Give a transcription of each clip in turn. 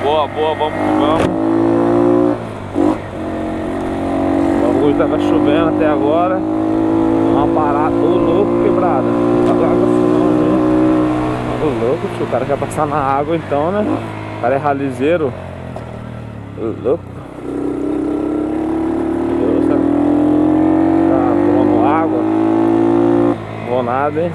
Boa, boa, vamos que vamos. O bagulho tava chovendo até agora. Uma parada, ô louco, quebrada. Não tá água assim não, né? Ô louco, tio, o cara quer passar na água então, né? O cara é ralizeiro. Ô louco. Deus, tá tomando água. Não vou nada, hein?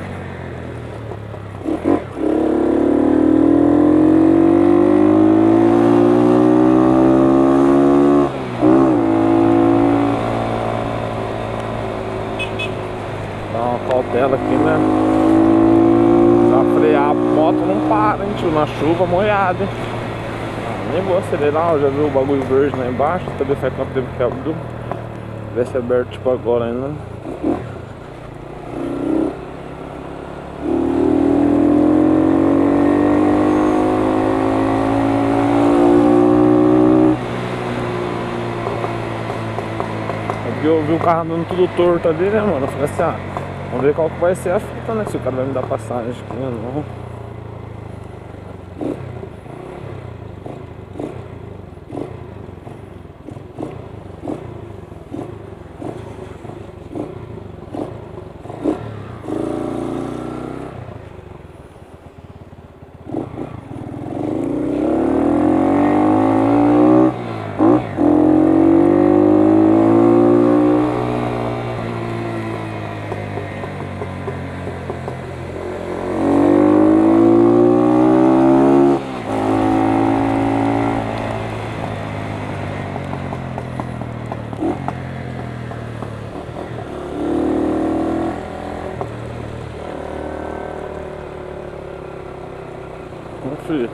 Cautela aqui, né? Pra frear a moto não para, hein, tio? Na chuva molhada, hein? Nem vou acelerar, eu já vi o bagulho verde lá embaixo. Também faz quanto tempo que abriu. Vê se é aberto tipo agora ainda. Eu vi o carro andando tudo torto ali, né, mano? Eu falei assim, ah, vamos ver qual que vai ser a fita, né? Se o cara vai me dar passagem aqui ou não. Filho,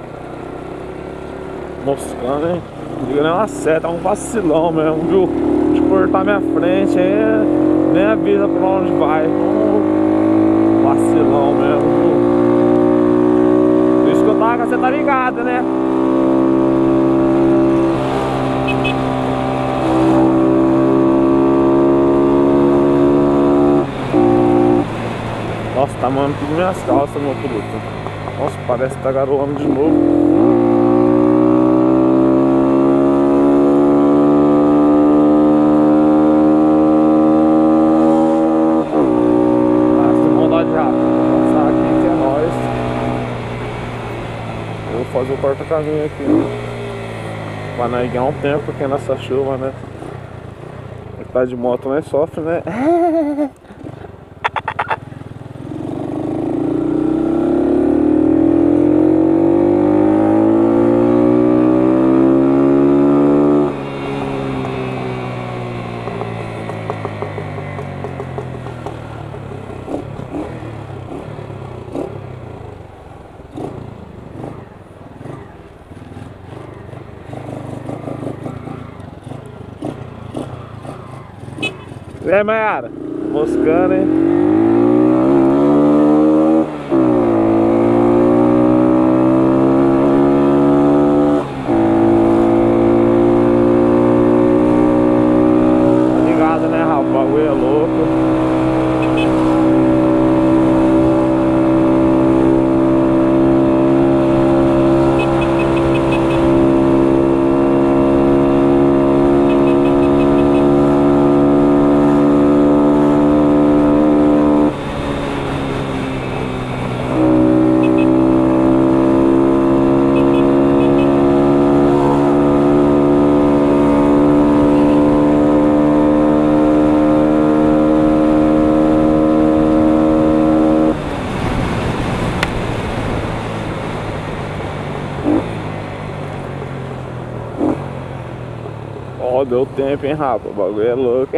moscando, hein? Não diga nem uma seta, é um vacilão mesmo, viu? De cortar minha frente aí, nem avisa pra onde vai. Um vacilão mesmo, viu? Por isso que eu tava, você tá ligado, né? Nossa, tá mandando tudo minhas calças, meu produto. Nossa, parece que tá garoando de novo. Ah, sem maldade rápida. Vou passar aqui que é nóis. Eu vou fazer o corta-caminho aqui, né? Pra nós ganhar um tempo, porque nessa chuva, né? Quem tá de moto não sofre, né? E aí, Mayara? Moscando, hein? Tá ligado, né, Rafa? O bagulho é louco. Ó, deu tempo, hein, Rafa? O bagulho é louco.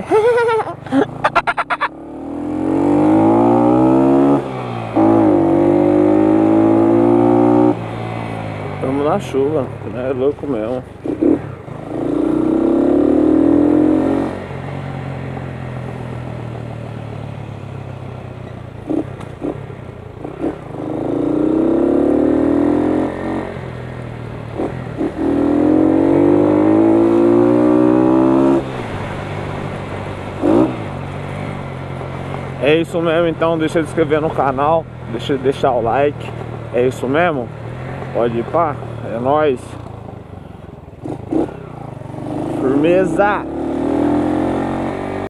Tamo na chuva, né? É louco mesmo. É isso mesmo, então deixa de se inscrever no canal, deixa de deixar o like. É isso mesmo? Pode ir pá, é nóis. Firmeza!